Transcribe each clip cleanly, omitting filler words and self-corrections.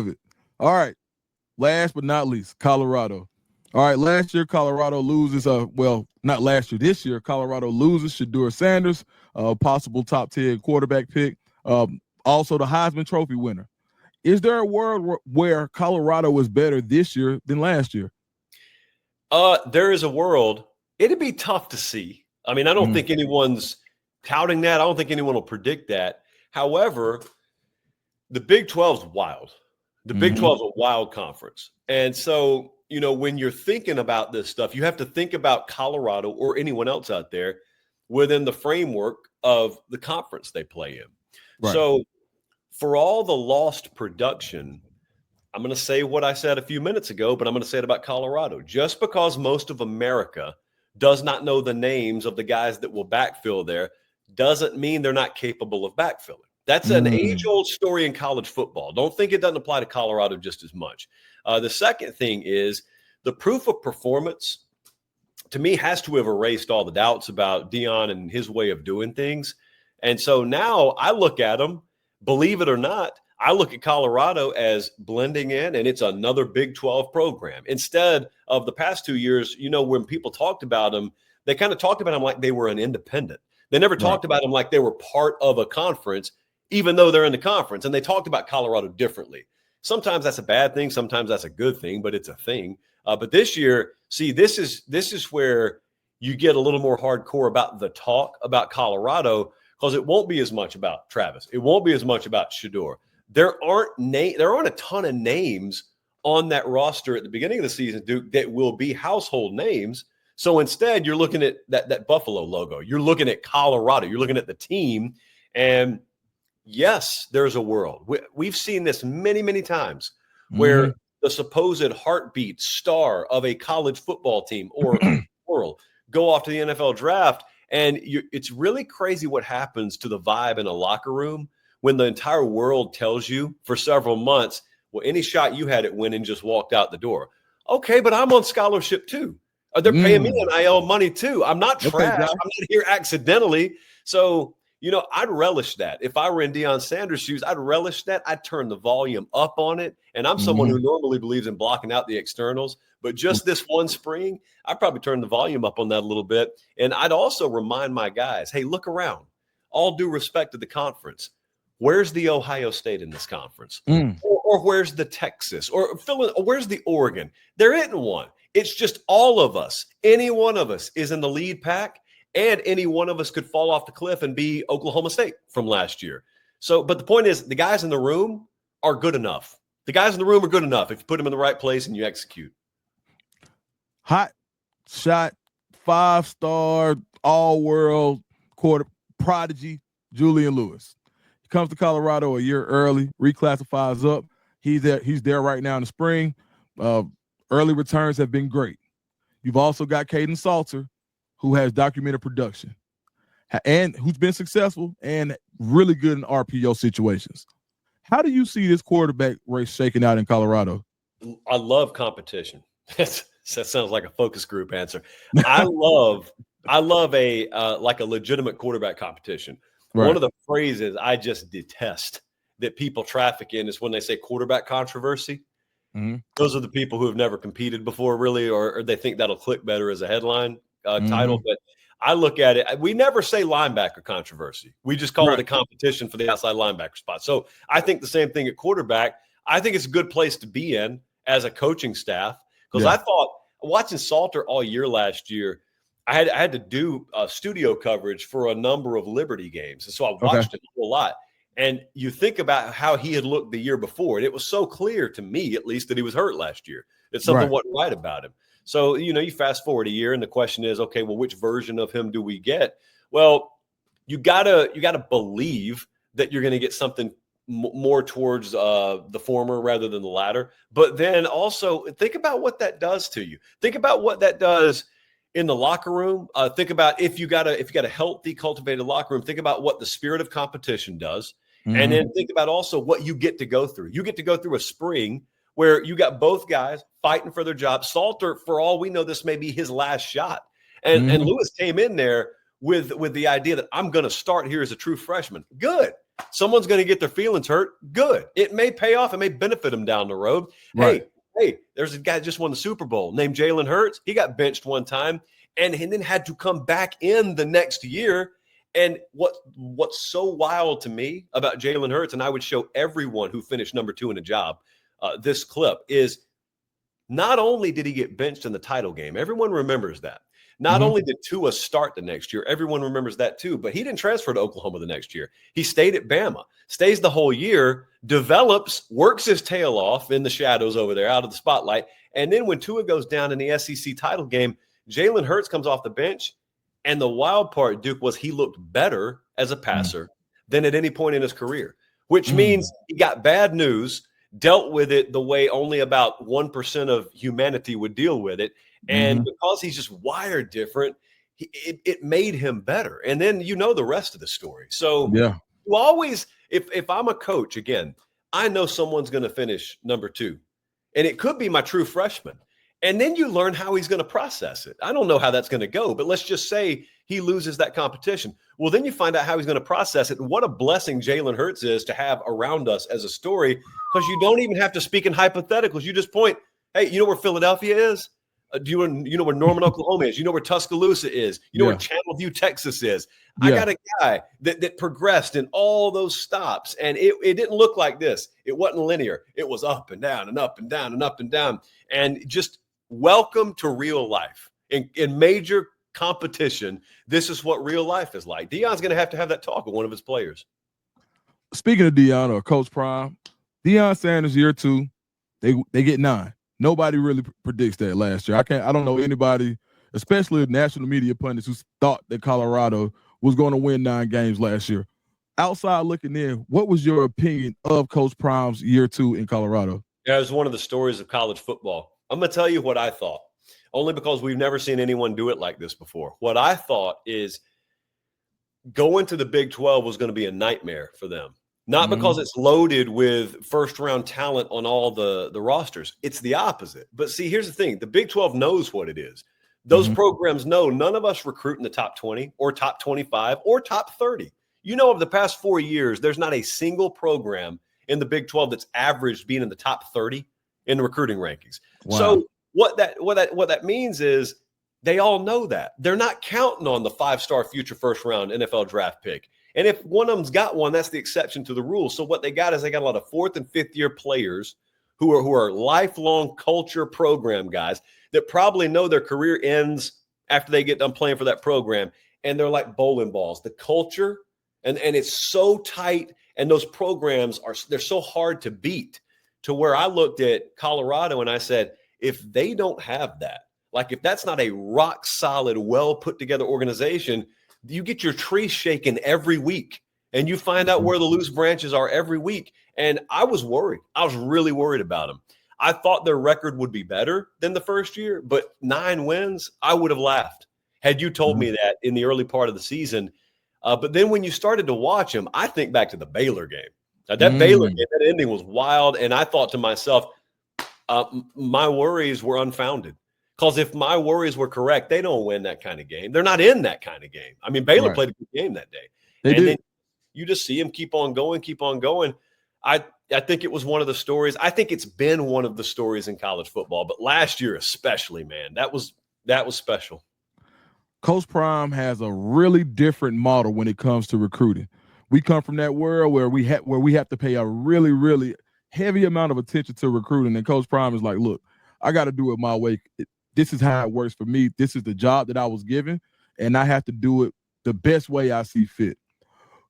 it. All right. Last but not least, Colorado. All right, last year Colorado loses. Not last year. This year Colorado loses Shedeur Sanders, possible top 10 quarterback pick. Also the Heisman Trophy winner. Is there a world where Colorado is better this year than last year? There is a world. It'd be tough to see. I mean, I don't think anyone's touting that. I don't think anyone will predict that. However, the Big 12 is wild. The Big 12 is a wild conference. And so, when you're thinking about this stuff, you have to think about Colorado or anyone else out there within the framework of the conference they play in. Right. So for all the lost production, I'm going to say what I said a few minutes ago, but I'm going to say it about Colorado. Just because most of America does not know the names of the guys that will backfill there doesn't mean they're not capable of backfilling. That's an age-old story in college football. Don't think it doesn't apply to Colorado just as much. The second thing is the proof of performance, to me, has to have erased all the doubts about Deion and his way of doing things. And so now I look at them, believe it or not, I look at Colorado as blending in, and it's another Big 12 program. Instead of the past 2 years, when people talked about them, they kind of talked about them like they were an independent. They never talked about them like they were part of a conference, even though they're in the conference. And they talked about Colorado differently. Sometimes that's a bad thing. Sometimes that's a good thing, but it's a thing. But this year, see, this is where you get a little more hardcore about the talk about Colorado, because it won't be as much about Travis. It won't be as much about Shedeur. There aren't a ton of names on that roster at the beginning of the season, Duke, that will be household names. So instead, you're looking at that Buffalo logo. You're looking at Colorado. You're looking at the team. And yes, there's a world. We've seen this many, many times where the supposed heartbeat star of a college football team or world go off to the NFL draft. And it's really crazy what happens to the vibe in a locker room when the entire world tells you for several months, well, any shot you had at winning just walked out the door. Okay, but I'm on scholarship too. They're paying me NIL money too. I'm not trash. I'm not here accidentally. So, I'd relish that. If I were in Deion Sanders' shoes, I'd relish that. I'd turn the volume up on it. And I'm someone who normally believes in blocking out the externals. But just this one spring, I'd probably turn the volume up on that a little bit. And I'd also remind my guys, hey, look around. All due respect to the conference. Where's the Ohio State in this conference? Or where's the Texas? Or where's the Oregon? There isn't one. It's just all of us. Any one of us is in the lead pack, and any one of us could fall off the cliff and be Oklahoma State from last year. So, but the point is, the guys in the room are good enough. The guys in the room are good enough if you put them in the right place and you execute. Hot shot, 5-star, all-world quarter prodigy, Julian Lewis. He comes to Colorado a year early, reclassifies up. He's there right now in the spring. Early returns have been great. You've also got Caden Salter, who has documented production and who's been successful and really good in RPO situations. How do you see this quarterback race shaking out in Colorado? I love competition. That sounds like a focus group answer. I love a like a legitimate quarterback competition. Right. One of the phrases I just detest that people traffic in is when they say quarterback controversy. Those are the people who have never competed before, really, or they think that'll click better as a headline title. But I look at it, we never say linebacker controversy. We just call it a competition for the outside linebacker spot. So I think the same thing at quarterback. I think it's a good place to be in as a coaching staff, because I thought, watching Salter all year last year, I had to do studio coverage for a number of Liberty games. And so I watched it a whole lot. And you think about how he had looked the year before, and it was so clear to me, at least, that he was hurt last year. That something wasn't right about him. So, you fast forward a year, and the question is, okay, well, which version of him do we get? Well, you gotta believe that you're going to get something more towards the former rather than the latter. But then also think about what that does to you. Think about what that does in the locker room. Think about if you got a healthy, cultivated locker room. Think about what the spirit of competition does. And then think about also what you get to go through. You get to go through a spring where you got both guys fighting for their job. Salter, for all we know, this may be his last shot. And Lewis came in there with the idea that I'm going to start here as a true freshman. Good. Someone's going to get their feelings hurt. Good. It may pay off. It may benefit them down the road. Right. Hey, there's a guy that just won the Super Bowl named Jalen Hurts. He got benched one time and then had to come back in the next year. And what's so wild to me about Jalen Hurts, and I would show everyone who finished number 2 in a job this clip, is not only did he get benched in the title game, everyone remembers that. Not only did Tua start the next year, everyone remembers that too, but he didn't transfer to Oklahoma the next year. He stayed at Bama, stays the whole year, develops, works his tail off in the shadows over there, out of the spotlight. And then when Tua goes down in the SEC title game, Jalen Hurts comes off the bench. And the wild part, Duke, was he looked better as a passer than at any point in his career, which means he got bad news, dealt with it the way only about 1% of humanity would deal with it. And because he's just wired different, it made him better. And then you know the rest of the story. So you always, if I'm a coach, again, I know someone's going to finish number 2. And it could be my true freshman. And then you learn how he's going to process it. I don't know how that's going to go, but let's just say he loses that competition. Well, then you find out how he's going to process it. And what a blessing Jalen Hurts is to have around us as a story, because you don't even have to speak in hypotheticals. You just point, hey, you know where Philadelphia is? Do you know where Norman, Oklahoma is? You know where Tuscaloosa is? You know where Channelview, Texas is? I got a guy that progressed in all those stops, and it didn't look like this. It wasn't linear. It was up and down and up and down and up and down. And just welcome to real life. In major competition, this is what real life is like. Deion's going to have that talk with one of his players. Speaking of Deion or Coach Prime, Deion Sanders year 2, they get 9. Nobody really predicts that last year. I don't know anybody, especially national media pundits, who thought that Colorado was going to win 9 games last year. Outside looking in, what was your opinion of Coach Prime's year 2 in Colorado? Yeah, it was one of the stories of college football. I'm going to tell you what I thought, only because we've never seen anyone do it like this before. What I thought is going to the Big 12 was going to be a nightmare for them. Not because it's loaded with first-round talent on all the rosters. It's the opposite. But see, here's the thing. The Big 12 knows what it is. Those programs know none of us recruit in the top 20 or top 25 or top 30. You know, over the past 4 years, there's not a single program in the Big 12 that's averaged being in the top 30 in the recruiting rankings. Wow. So what that means is they all know that. They're not counting on the 5-star future first-round NFL draft pick. And if one of them's got one, that's the exception to the rule. So what they got is they got a lot of 4th and 5th year players who are lifelong culture program guys that probably know their career ends after they get done playing for that program. And they're like bowling balls. The culture, and it's so tight, and those programs they're so hard to beat, to where I looked at Colorado and I said, if they don't have that, like if that's not a rock solid, well put together organization, you get your tree shaken every week and you find out where the loose branches are every week. And I was worried. I was really worried about them. I thought their record would be better than the first year, but 9 wins, I would have laughed had you told me that in the early part of the season. But then when you started to watch them, I think back to the Baylor game. That Baylor game, that ending was wild. And I thought to myself, my worries were unfounded. Because if my worries were correct, they don't win that kind of game. They're not in that kind of game. I mean, Baylor played a good game that day. Then you just see them keep on going. I think it was one of the stories. I think it's been one of the stories in college football. But last year especially, man, that was special. Coach Prime has a really different model when it comes to recruiting. We come from that world where we have to pay a really, really heavy amount of attention to recruiting. And Coach Prime is like, look, I got to do it my way. This is how it works for me. This is the job that I was given, and I have to do it the best way I see fit.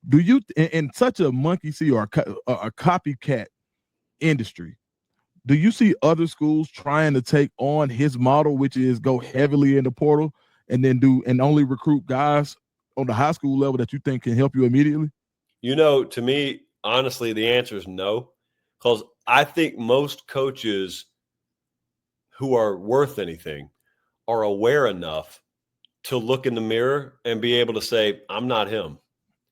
Do you, in such a monkey see or a copycat industry, do you see other schools trying to take on his model, which is go heavily in the portal and then only recruit guys on the high school level that you think can help you immediately? You know, to me, honestly, the answer is no, because I think most coaches who are worth anything are aware enough to look in the mirror and be able to say, I'm not him.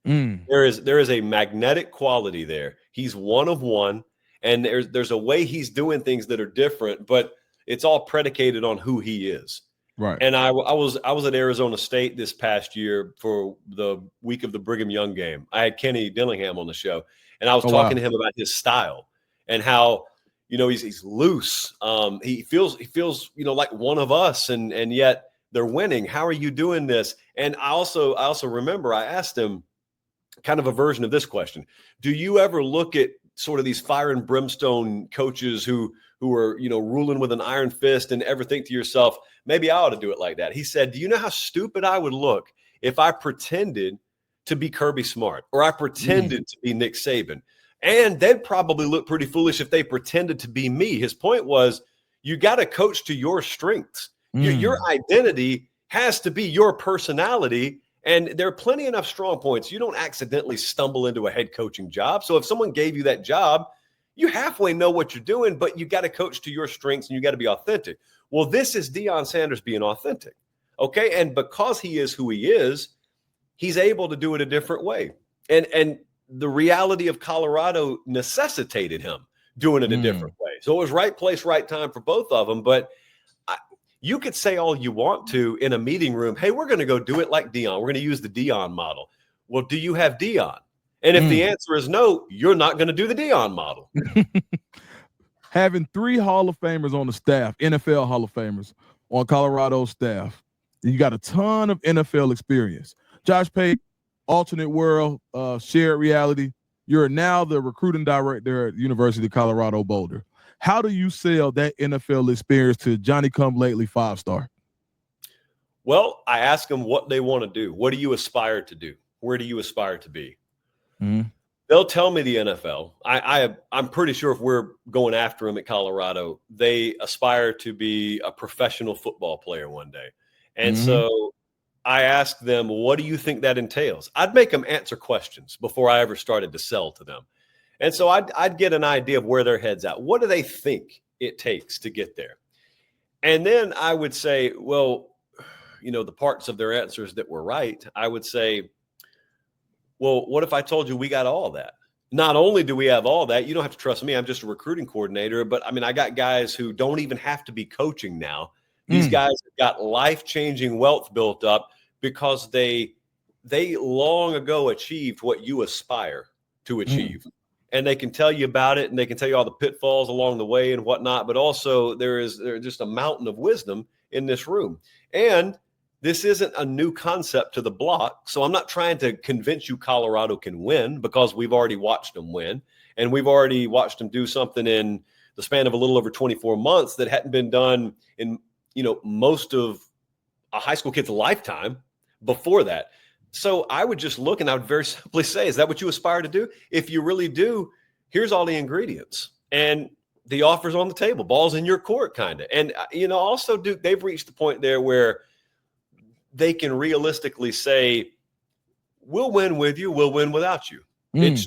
There is a magnetic quality there. He's one of one, and there's a way he's doing things that are different, but it's all predicated on who he is. Right. And I was at Arizona State this past year for the week of the Brigham Young game. I had Kenny Dillingham on the show, and I was talking to him about his style and how, he's loose. He feels, like one of us, and yet they're winning. How are you doing this? And I also remember I asked him kind of a version of this question. Do you ever look at sort of these fire and brimstone coaches who are, ruling with an iron fist and ever think to yourself, maybe I ought to do it like that? He said, do you know how stupid I would look if I pretended to be Kirby Smart or I pretended to be Nick Saban? And they'd probably look pretty foolish if they pretended to be me. His point was, you got to coach to your strengths. Your identity has to be your personality. And there are plenty enough strong points. You don't accidentally stumble into a head coaching job. So if someone gave you that job, you halfway know what you're doing, but you got to coach to your strengths and you got to be authentic. Well, this is Deion Sanders being authentic. Okay. And because he is who he is, he's able to do it a different way. And the reality of Colorado necessitated him doing it a different way. So it was right place, right time for both of them. But you could say all you want to in a meeting room, hey, we're going to go do it like Deion. We're going to use the Deion model. Well, do you have Deion? And if the answer is no, you're not going to do the Deion model. Having 3 Hall of Famers on the staff, NFL Hall of Famers on Colorado's staff, you got a ton of NFL experience. Josh Pate, alternate world, shared reality. You're now the recruiting director at University of Colorado Boulder. How do you sell that NFL experience to Johnny-come-lately 5-star? Well, I ask them what they want to do. What do you aspire to do? Where do you aspire to be? They'll tell me the NFL. I'm pretty sure if we're going after them at Colorado, they aspire to be a professional football player one day. And so I ask them, what do you think that entails? I'd make them answer questions before I ever started to sell to them. And so I'd get an idea of where their head's at. What do they think it takes to get there? And then I would say, well, the parts of their answers that were right, I would say, well, what if I told you we got all that? Not only do we have all that, you don't have to trust me. I'm just a recruiting coordinator. But I mean, I got guys who don't even have to be coaching now. These guys have got life-changing wealth built up because they long ago achieved what you aspire to achieve. And they can tell you about it, and they can tell you all the pitfalls along the way and whatnot. But also there's just a mountain of wisdom in this room. And this isn't a new concept to the block. So I'm not trying to convince you Colorado can win, because we've already watched them win. And we've already watched them do something in the span of a little over 24 months that hadn't been done in, most of a high school kid's lifetime before that. So I would just look and I would very simply say, is that what you aspire to do? If you really do, here's all the ingredients. And the offer's on the table. Ball's in your court, kind of. And, also, Duke, they've reached the point there where they can realistically say, we'll win with you, we'll win without you. It's